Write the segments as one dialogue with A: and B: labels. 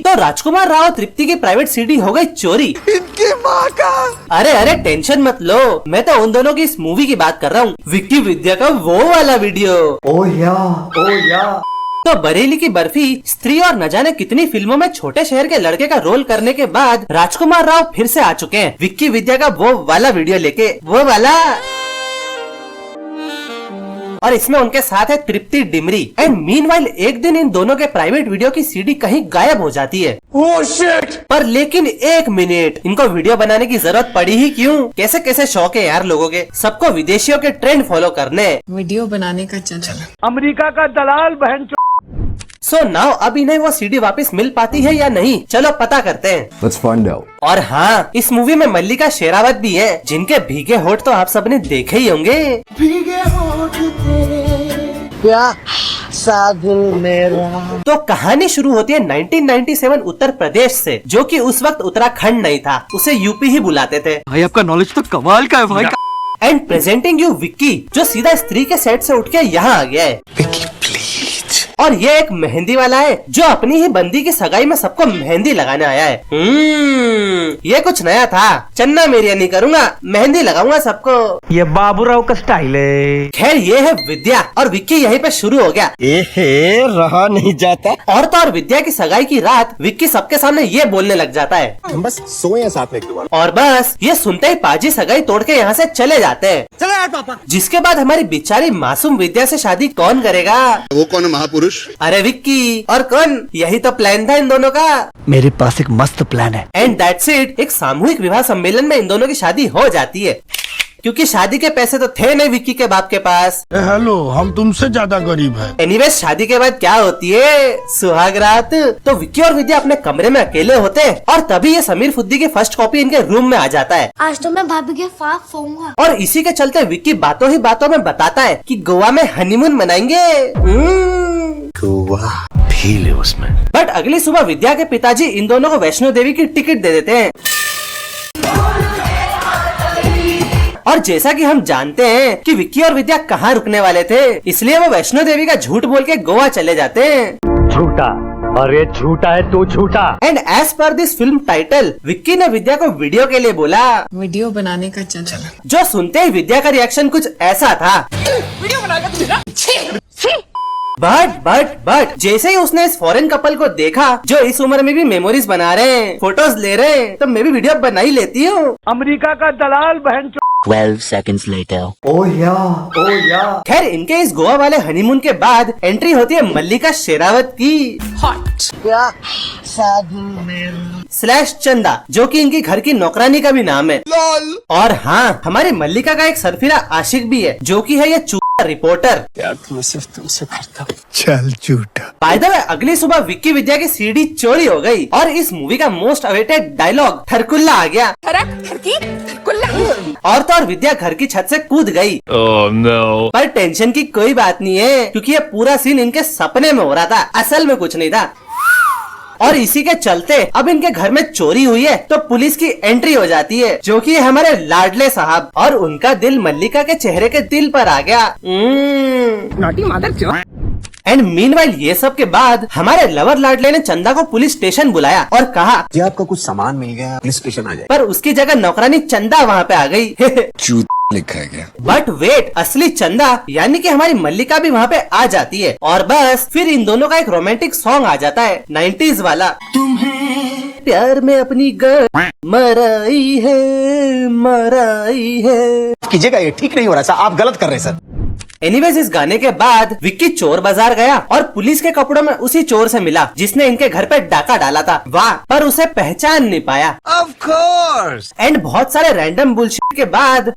A: तो राजकुमार राव तृप्ति की private CD हो गई चोरी।
B: इनकी माँ का।
A: अरे टेंशन मत लो, मैं तो उन दोनों की इस मूवी की बात कर रहा हूँ, विक्की विद्या का वो वाला वीडियो।
B: ओ या।
A: तो बरेली की बर्फी, स्त्री और न जाने कितनी फिल्मों में छोटे शहर के लड़के का रोल करने के बाद राजकुमार राव फिर से आ चुके हैं विक्की विद्या का वो वाला वीडियो लेके, वो वाला। और इसमें उनके साथ है तृप्ति डिमरी। एंड मीनवाइल एक दिन इन दोनों के प्राइवेट वीडियो की सीडी कहीं गायब हो जाती है।
B: Oh shit.
A: पर लेकिन एक मिनट, इनको वीडियो बनाने की जरूरत पड़ी ही क्यों? कैसे कैसे शौक है यार लोगों के, सबको विदेशियों के ट्रेंड फॉलो करने,
C: वीडियो बनाने का चलन।
D: अमेरिका का दलाल बहन।
A: सो नाउ अब इन्हें वो सीडी वापस मिल पाती है या नहीं, चलो पता करते हैं।
B: Let's find out.
A: और हाँ, इस मूवी में मल्लिका शेरावत भी है, जिनके भीगे होठ तो आप सबने देखे ही होंगे।
B: भीगे होठ तेरे क्या साधु मेरा।
A: तो कहानी शुरू होती है 1997 उत्तर प्रदेश से, जो कि उस वक्त उत्तराखंड नहीं था, उसे यूपी ही बुलाते थे।
D: भाई आपका नॉलेज तो कमाल का है भाई।
A: एंड प्रेजेंटिंग यू विक्की, जो सीधा स्त्री के सेट से उठ के यहाँ आ गया है।
B: विक्की प्लीज।
A: और ये एक मेहंदी वाला है, जो अपनी ही बंदी की सगाई में सबको मेहंदी लगाने आया है। ये कुछ नया था, चन्ना मेरिया नहीं करूँगा, मेहंदी लगाऊंगा सबको।
D: ये बाबूराव का स्टाइल है।
A: खैर ये है विद्या, और विक्की यहीं पे शुरू हो गया।
B: एहे रहा नहीं जाता।
A: और तो और विद्या की सगाई की रात विक्की सबके सामने ये बोलने लग जाता है,
B: हम बस सोए साथ में एक दो बार।
A: और बस ये सुनते ही पाजी सगाई तोड़ के यहाँ से चले जाते हैं।
B: चलो यार पापा।
A: जिसके बाद हमारी बेचारी मासूम विद्या से शादी कौन करेगा?
E: वो कौन है महापुरुष?
A: अरे विक्की, और कौन? यही तो प्लान था इन दोनों का।
D: मेरे पास एक मस्त प्लान है।
A: एंड दैट्स इट, एक सामूहिक विवाह सम्मेलन में इन दोनों की शादी हो जाती है, क्योंकि शादी के पैसे तो थे नहीं विक्की के बाप के पास।
F: हेलो, हम तुमसे ज्यादा गरीब हैं।
A: एनीवेज शादी के बाद क्या होती है? सुहाग रात। तो विक्की और विद्या अपने कमरे में अकेले होते हैं, और तभी ये समीर फुद्दी की फर्स्ट कॉपी इनके रूम में आ जाता है।
G: आज तो मैं भाभी के साथ सोऊंगा।
A: और इसी के चलते विक्की बातों ही बातों में बताता है कि गोवा में हनीमून मनाएंगे।
B: गोवा फील है उसमें।
A: बट अगली सुबह विद्या के पिताजी इन दोनों को वैष्णो देवी की टिकट दे देते हैं। और जैसा कि हम जानते हैं कि विक्की और विद्या कहाँ रुकने वाले थे, इसलिए वो वैष्णो देवी का झूठ बोल के गोवा चले जाते हैं।
D: झूठा, अरे झूठा है तू झूठा।
A: And as per this film title, Vicky ने विद्या को वीडियो के लिए बोला,
C: वीडियो बनाने का चलन।
A: जो सुनते ही विद्या का रिएक्शन कुछ ऐसा था।
C: वीडियो बनाएगा तुझे?
A: बट जैसे ही उसने इस फॉरेन कपल को देखा, जो इस उम्र में भी मेमोरीज बना रहे हैं, फोटोज ले रहे हैं, तो मैं भी वीडियो बना ही लेती हूँ।
D: अमेरिका का दलाल बहन।
H: 12 seconds later.
B: ओ या।
A: खैर इनके इस गोवा वाले हनीमून के बाद एंट्री होती है मल्लिका शेरावत की
B: क्या साधु मेरा
A: स्लैश चंदा, जो कि इनकी घर की नौकरानी का भी नाम है। और हाँ, हमारी मल्लिका का एक सरफिरा आशिक भी है, जो कि है ये रिपोर्टर।
B: यार मैं सिर्फ तुमसे करता हूँ।
F: चल झूठा।
A: बाय द वे, अगली सुबह विक्की विद्या की सीडी चोरी हो गई, और इस मूवी का मोस्ट अवेटेड डायलॉग ठरकुल्ला आ गया। और तो और विद्या घर की छत से कूद गई।
F: no.
A: पर टेंशन की कोई बात नहीं है, क्योंकि ये पूरा सीन इनके सपने में हो रहा था, असल में कुछ नहीं था। और इसी के चलते अब इनके घर में चोरी हुई है, तो पुलिस की एंट्री हो जाती है, जो कि है हमारे लाडले साहब, और उनका दिल मल्लिका के चेहरे के दिल पर आ गया। एंड मीनवाइल ये सब के बाद हमारे लवर लाडले ने चंदा को पुलिस स्टेशन बुलाया और कहा
B: जी आपका कुछ सामान मिल गया, पुलिस स्टेशन आ जाए।
A: पर उसकी जगह नौकरानी चंदा वहाँ पे आ गई।
B: चूत लिखा है क्या?
A: बट वेट, असली चंदा यानी कि हमारी मल्लिका भी वहाँ पे आ जाती है, और बस फिर इन दोनों का एक रोमांटिक सॉन्ग आ जाता है 90s वाला। तुम्हें प्यार में अपनी मराई है।
B: कीजिएगा, ये ठीक नहीं हो रहा सर, आप गलत कर रहे हैं सर।
A: एनीवेज इस गाने के बाद विक्की चोर बाजार गया और पुलिस के कपड़ों में उसी चोर से मिला जिसने इनके घर पे डाका डाला था। वाह, पर उसे पहचान नहीं पाया।
B: Of course.
A: एंड बहुत सारे रैंडम बुलशिट के बाद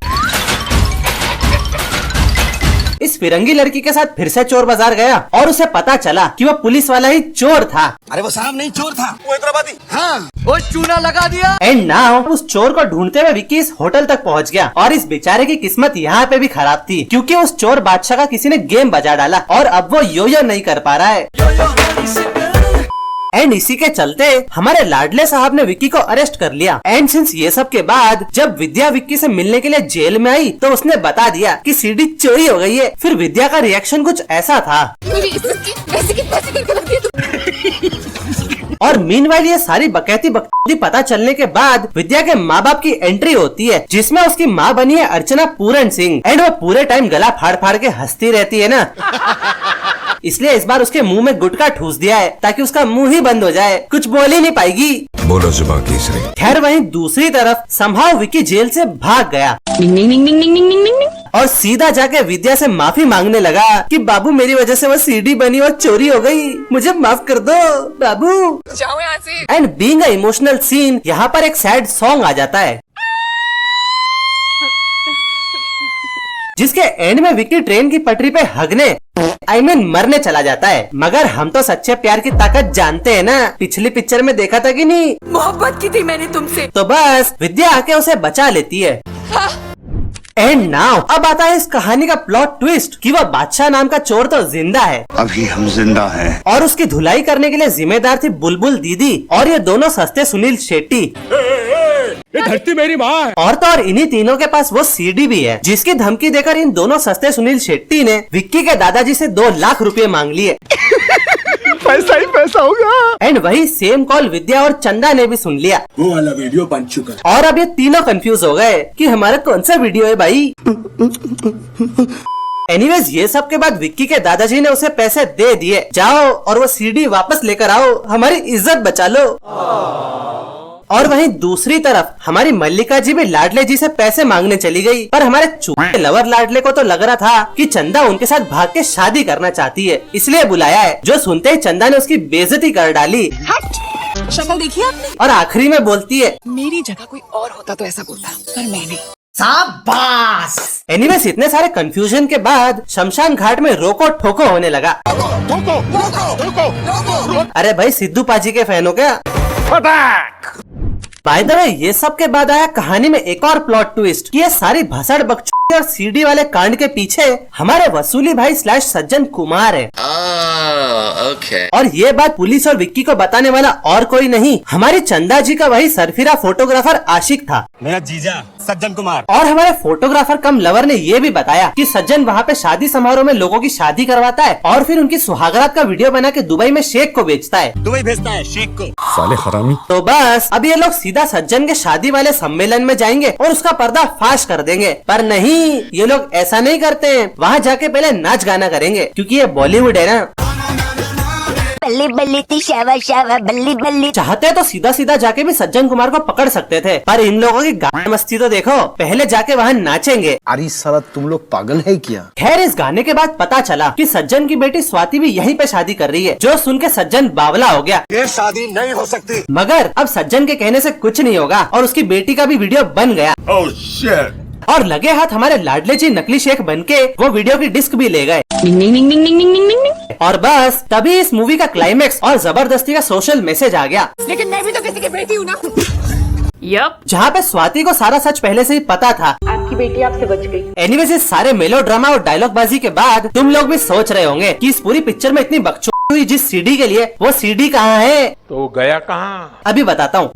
A: इस फिरंगी लड़की के साथ फिर से चोर बाजार गया, और उसे पता चला कि वो पुलिस वाला ही चोर था।
B: अरे वो साहब नहीं, चोर था वो हैदराबादी। हाँ,
D: वो चूना लगा दिया।
A: एंड नाउ उस चोर को ढूंढते हुए विक्की इस होटल तक पहुंच गया, और इस बेचारे की किस्मत यहाँ पे भी खराब थी, क्योंकि उस चोर बादशाह का किसी ने गेम बजा डाला, और अब वो यो नहीं कर पा रहा है। एंड इसी के चलते हमारे लाडले साहब ने विक्की को अरेस्ट कर लिया। एंड सिंस ये सब के बाद जब विद्या विक्की से मिलने के लिए जेल में आई, तो उसने बता दिया कि सीडी चोरी हो गई है। फिर विद्या का रिएक्शन कुछ ऐसा था। और मीनवाइल ये सारी बकैती बकैती पता चलने के बाद विद्या के माँ बाप की एंट्री होती है, जिसमें उसकी माँ बनी है अर्चना पूरन सिंह। एंड वो पूरे टाइम गला फाड़ फाड़ के हंसती रहती है ना, इसलिए इस बार उसके मुंह में गुटखा ठूस दिया है ताकि उसका मुंह ही बंद हो जाए, कुछ बोल ही नहीं पाएगी।
B: बोलो जुबान केसरी।
A: खैर वहीं दूसरी तरफ संभाव विक्की जेल से भाग गया और सीधा जाके विद्या से माफी मांगने लगा कि बाबू मेरी वजह से वो सीडी बनी और चोरी हो गई, मुझे माफ कर दो बाबू।
C: जाओ यहाँ से।
A: And being a emotional scene, यहाँ पर एक सैड सॉन्ग आ जाता है, जिसके एंड में विक्की ट्रेन की पटरी पे हगने मरने चला जाता है। मगर हम तो सच्चे प्यार की ताकत जानते हैं ना, पिछली पिक्चर में देखा था कि नहीं,
C: मोहब्बत की थी मैंने तुमसे।
A: तो बस विद्या आके उसे बचा लेती है। एंड नाउ अब आता है इस कहानी का प्लॉट ट्विस्ट कि वह बादशाह नाम का चोर तो जिंदा है,
B: अभी हम जिंदा हैं।
A: और उसकी धुलाई करने के लिए जिम्मेदार थी बुलबुल दीदी, और ये दोनों सस्ते सुनील शेट्टी।
F: ये धरती मेरी माँ है।
A: और तो और इन्हीं तीनों के पास वो सीडी भी है, जिसकी धमकी देकर इन दोनों सस्ते सुनील शेट्टी ने विक्की के दादाजी से 2 लाख रुपए मांग लिए।
F: पैसा ही पैसा होगा।
A: एंड वही सेम कॉल विद्या और चंदा ने भी सुन लिया।
B: वो वाला वीडियो बन चुका।
A: और अब ये तीनों कंफ्यूज हो गए कि हमारा कौन सा वीडियो है भाई। एनीवेज ये सब के बाद विक्की के दादाजी ने उसे पैसे दे दिए, जाओ और वो सीडी वापस लेकर आओ, हमारी इज्जत बचा लो। और वहीं दूसरी तरफ हमारी मल्लिका जी भी लाडले जी से पैसे मांगने चली गई, पर हमारे चूहे लवर लाडले को तो लग रहा था कि चंदा उनके साथ भाग के शादी करना चाहती है, इसलिए बुलाया है। जो सुनते ही चंदा ने उसकी बेइज्जती कर डाली
C: शक्ल देखी आपने?
A: और आखिरी में बोलती है,
C: मेरी जगह कोई और होता तो ऐसा बोलता, पर मैंने।
A: एनीवेज इतने सारे कंफ्यूजन के बाद शमशान घाट में रोको ठोको होने लगा। अरे भाई सिद्धू पाजी के फैन हो क्या? बाय द वे ये सब के बाद आया कहानी में एक और प्लॉट ट्विस्ट कि ये सारी भसड़ बकचोदी और सीडी वाले कांड के पीछे हमारे वसूली भाई / सज्जन कुमार है। और ये बात पुलिस और विक्की को बताने वाला और कोई नहीं, हमारी चंदा जी का वही सरफिरा फोटोग्राफर आशिक था,
B: मेरा जीजा सज्जन कुमार।
A: और हमारे फोटोग्राफर कम लवर ने ये भी बताया कि सज्जन वहाँ पे शादी समारोह में लोगों की शादी करवाता है और फिर उनकी सुहागरात का वीडियो बना के दुबई में शेख को बेचता है।
B: दुबई भेजता है शेख को। साले हरामी।
A: तो बस अब ये लोग सीधा सज्जन के शादी वाले सम्मेलन में जाएंगे और उसका पर्दा फाश कर देंगे, पर नहीं, ये लोग ऐसा नहीं करते हैं। वहाँ जाके पहले नाच गाना करेंगे, क्योंकि ये बॉलीवुड है ना।
G: बल्ली बल्ली ती शावा शावा बल्ली बल्ली।
A: चाहते तो सीधा सीधा जाके भी सज्जन कुमार को पकड़ सकते थे, पर इन लोगों की गाने मस्ती तो देखो, पहले जाके वहाँ नाचेंगे।
B: अरे साला तुम लोग पागल है क्या?
A: खैर इस गाने के बाद पता चला कि सज्जन की बेटी स्वाति भी यहीं पे शादी कर रही है, जो सुन के सज्जन बावला हो गया।
B: ये शादी नहीं हो सकती।
A: मगर अब सज्जन के कहने से कुछ नहीं होगा और उसकी बेटी का भी वीडियो बन गया।
F: Oh shit.
A: और लगे हाथ हमारे लाडले जी नकली शेख बनके वो वीडियो की डिस्क भी ले गए। और बस तभी इस मूवी का क्लाइमेक्स और जबरदस्ती का सोशल मैसेज आ गया।
C: लेकिन मैं भी तो किसी की बेटी हूँ ना। यप।
A: जहाँ पे स्वाति को सारा सच पहले से ही पता था।
C: आपकी बेटी आपसे बच गई।
A: एनीवेज इस सारे मेलोड्रामा और डायलॉग बाजी के बाद तुम लोग भी सोच रहे होंगे कि इस पूरी पिक्चर में इतनी बकचोदी हुई जिस सीडी के लिए, वो सीडी कहाँ है?
F: तो गया कहाँ?
A: अभी बताता हूँ।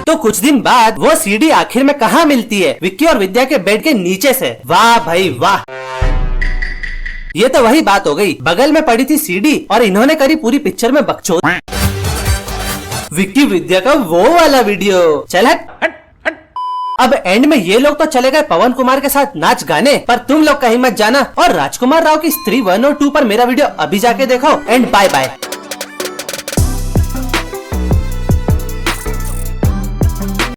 A: तो कुछ दिन बाद वो सीडी आखिर में कहाँ मिलती है? विक्की और विद्या के बेड के नीचे से। वाह भाई वाह, ये तो वही बात हो गई, बगल में पड़ी थी सीडी और इन्होंने करी पूरी पिक्चर में बकचोदी। विक्की विद्या का वो वाला वीडियो। चल हट। अब एंड में ये लोग तो चले गए पवन कुमार के साथ नाच गाने, पर तुम लोग कहीं मत जाना और राजकुमार राव की स्त्री 1 और 2 पर मेरा वीडियो अभी जाके देखो। And bye bye.